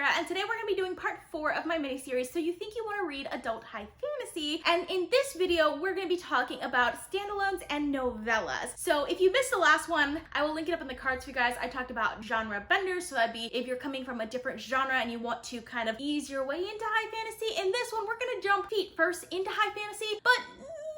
Kesara, and today we're going to be doing part 4 of my mini-series, So You Think You Want to Read Adult High Fantasy. And in this video, we're going to be talking about standalones and novellas. So if you missed the last one, I will link it up in the cards for you guys. I talked about genre benders, so that'd be if you're coming from a different genre and you want to kind of ease your way into high fantasy. In this one, we're going to jump feet first into high fantasy, but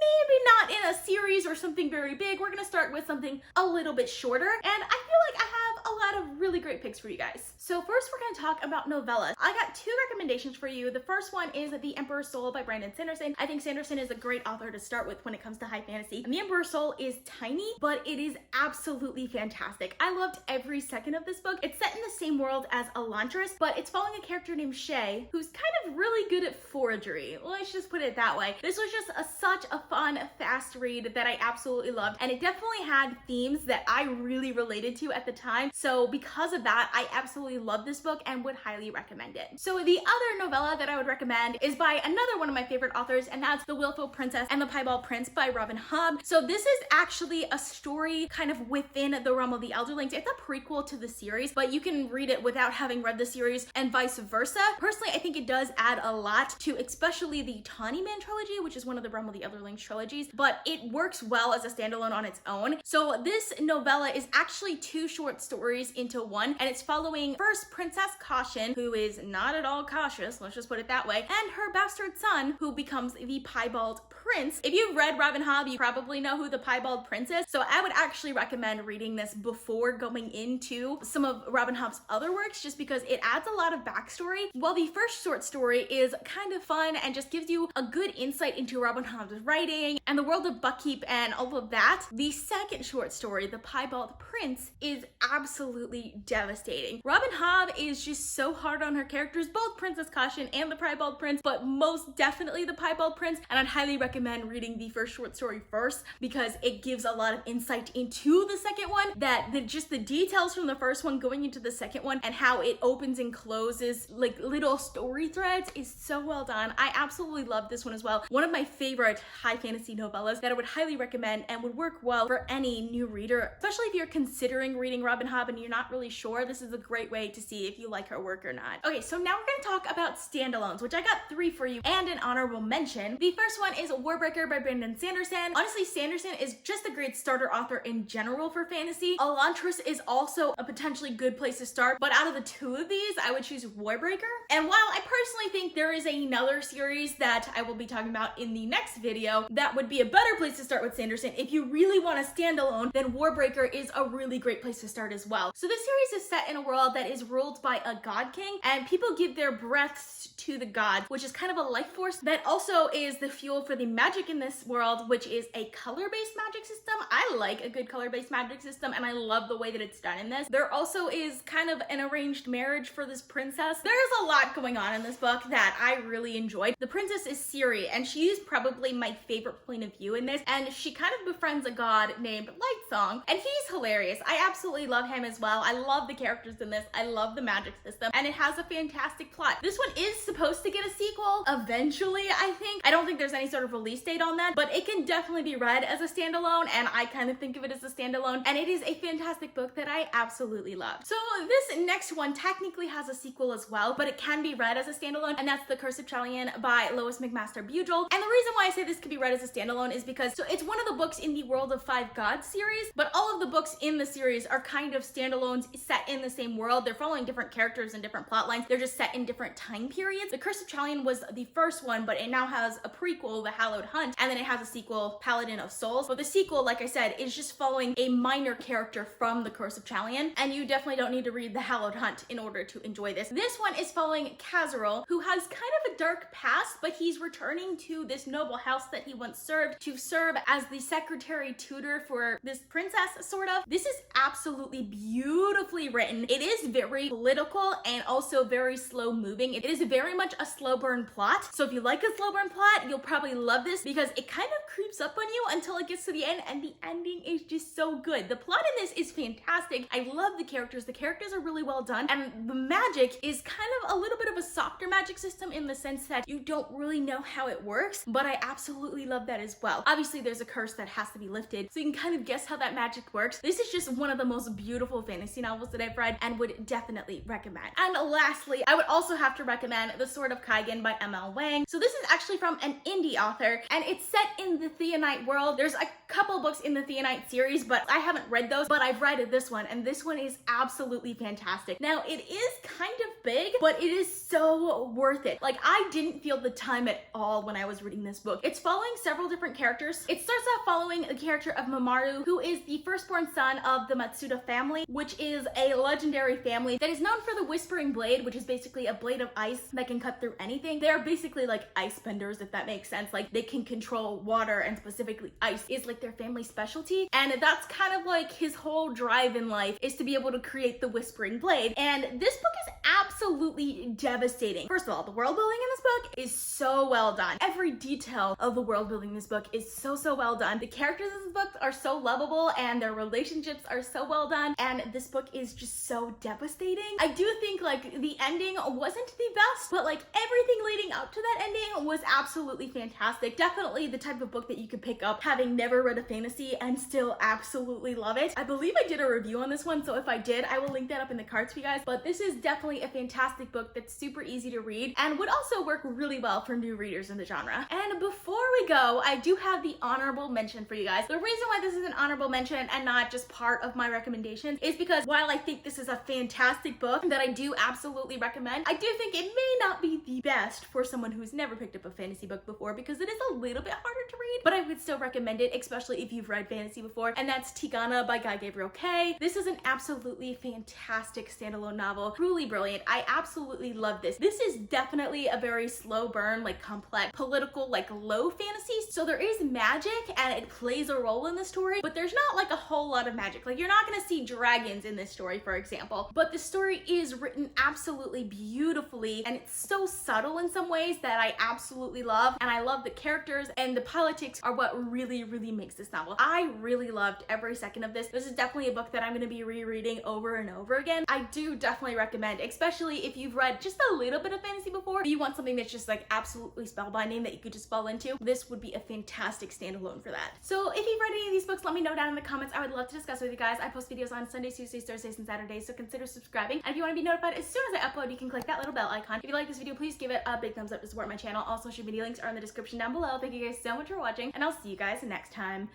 maybe not in a series or something very big. We're gonna start with something a little bit shorter, and I feel like I have a lot of really great picks for you guys. So first we're gonna talk about novellas. I got 2 recommendations for you. The first one is The Emperor's Soul by Brandon Sanderson. I think Sanderson is a great author to start with when it comes to high fantasy. And The Emperor's Soul is tiny, but it is absolutely fantastic. I loved every second of this book. It's set in the same world as Elantris, but it's following a character named Shay, who's kind of really good at forgery. Let's just put it that way. This was just such a fun, fast read that I absolutely loved, and it definitely had themes that I really related to at the time. So because of that, I absolutely love this book and would highly recommend it. So the other novella that I would recommend is by another one of my favorite authors, and that's The Willful Princess and the Piebald Prince by Robin Hobb. So this is actually a story kind of within the realm of the Elderlings. It's a prequel to the series, but you can read it without having read the series and vice versa. Personally, I think it does add a lot to especially the Tawny Man trilogy, which is one of the realm of the Elderlings trilogies, but it works well as a standalone on its own. So this novella is actually 2 short stories into one, and it's following first Princess Caution, who is not at all cautious, let's just put it that way, and her bastard son, who becomes the Piebald Prince. If you've read Robin Hobb, you probably know who the Piebald Prince is, so I would actually recommend reading this before going into some of Robin Hobb's other works, just because it adds a lot of backstory. While the first short story is kind of fun and just gives you a good insight into Robin Hobb's writing and the world of Buckkeep and all of that, the second short story, The Piebald Prince, is absolutely devastating. Robin Hobb is just so hard on her characters, both Princess Caution and the Piebald Prince, but most definitely the Piebald Prince, and I'd highly recommend reading the first short story first because it gives a lot of insight into the second one, that just the details from the first one going into the second one and how it opens and closes like little story threads is so well done. I absolutely love this one as well. One of my favorite high fantasy novellas that I would highly recommend and would work well for any new reader, especially if you're considering reading Robin Hobb and you're not really sure. This is a great way to see if you like her work or not. Okay, so now we're going to talk about standalones, which I got 3 for you and an honorable mention. The first one is Warbreaker by Brandon Sanderson. Honestly, Sanderson is just a great starter author in general for fantasy. Elantris is also a potentially good place to start, but out of the 2 of these, I would choose Warbreaker. And while I personally think there is another series that I will be talking about in the next video that would be a better place to start with Sanderson, if you really want a standalone, then Warbreaker is a really great place to start as well. So this series is set in a world that is ruled by a god king, and people give their breaths to the gods, which is kind of a life force that also is the fuel for the magic in this world, which is a color-based magic system. I like a good color-based magic system, and I love the way that it's done in this. There also is kind of an arranged marriage for this princess. There's a lot going on in this book that I really enjoyed. The princess is Siri, and she's probably my favorite point of view in this, and she kind of befriends a god named Lightsong, and he's hilarious. I absolutely love him as well. I love the characters in this. I love the magic system, and it has a fantastic plot. This one is supposed to get a sequel eventually, I think. I don't think there's any sort of release date on that, but it can definitely be read as a standalone, and I kind of think of it as a standalone, and it is a fantastic book that I absolutely love. So this next one technically has a sequel as well, but it can be read as a standalone, and that's The Curse of Chalian by Lois McMaster Bujold. And the reason why I say this could be read as a standalone is because it's one of the books in the World of 5 Gods series, but all of the books in the series are kind of standalones set in the same world. They're following different characters and different plot lines. They're just set in different time periods. The Curse of Chalian was the first one, but it now has a prequel, The Hallowed Hunt, and then it has a sequel, Paladin of Souls. But the sequel, like I said, is just following a minor character from The Curse of Chalian, and you definitely don't need to read The Hallowed Hunt in order to enjoy this. This one is following Kesara, who has kind of a dark past, but he's returning to this noble house that he once served to serve as the secretary tutor for this princess, sort of. This is absolutely beautifully written. It is very political and also very slow moving. It is very much a slow burn plot. So if you like a slow burn plot, you'll probably love this because it kind of creeps up on you until it gets to the end, and the ending is just so good. The plot in this is fantastic. I love the characters. The characters are really well done, and the magic is kind of a little bit of a softer magic system in the sense that you don't really know how it works, but I absolutely love that as well. Obviously, there's a curse that has to be lifted, so you can kind of guess how that magic works. This is just one of the most beautiful beautiful fantasy novels that I've read and would definitely recommend. And lastly, I would also have to recommend The Sword of Kaigen by M.L. Wang. So this is actually from an indie author, and it's set in the Theonite world. There's a couple books in the Theonite series, but I haven't read those, but I've read this one, and this one is absolutely fantastic. Now, it is kind of big, but it is so worth it. Like, I didn't feel the time at all when I was reading this book. It's following several different characters. It starts out following the character of Mamoru, who is the firstborn son of the Matsuda family, which is a legendary family that is known for the Whispering Blade, which is basically a blade of ice that can cut through anything. They're basically like ice benders, if that makes sense. Like, they can control water, and specifically ice is like their family specialty. And that's kind of like his whole drive in life, is to be able to create the Whispering Blade. And this book is absolutely devastating. First of all, the world building in this book is so well done. Every detail of the world building in this book is so well done. The characters in this book are so lovable, and their relationships are so well done, and this book is just so devastating. I do think like the ending wasn't the best, but like everything leading up to that ending was absolutely fantastic. Definitely the type of book that you could pick up having never read a fantasy and still absolutely love it. I believe I did a review on this one, so if I did, I will link that up in the cards for you guys. But this is definitely a fantastic book that's super easy to read and would also work really well for new readers in the genre. And before we go, I do have the honorable mention for you guys. The reason why this is an honorable mention and not just part of my recommendations is because while I think this is a fantastic book that I do absolutely recommend, I do think it may not be the best for someone who's never picked up a fantasy book before, because it is a little bit harder to read, but I would still recommend it, especially if you've read fantasy before, and that's Tigana by Guy Gabriel Kay. This is an absolutely fantastic standalone novel, truly brilliant. I absolutely love this. This is definitely a very slow burn, like complex, political, like low fantasy. So there is magic and it plays a role in the story, but there's not like a whole lot of magic. Like, you're not gonna see dragons in this story, for example, but the story is written absolutely beautifully, and it's so subtle in some ways that I absolutely love. And I love the characters, and the politics are what really makes this novel. I really loved every second of this. This is definitely a book that I'm gonna be rereading over and over again. I do definitely recommend, especially if you've read just a little bit of fantasy before, but you want something that's just like absolutely spellbinding that you could just fall into. This would be a fantastic standalone for that. So if you've read any of these books, let me know down in the comments. I would love to discuss with you guys. I post videos on Sundays, Tuesdays, Thursdays, and Saturdays, so consider subscribing. And if you want to be notified as soon as I upload, you can click that little bell icon. If you like this video, please give it a big thumbs up to support my channel. All social media links are in the description down below. Thank you guys so much for watching, and I'll see you guys next time.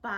Bye.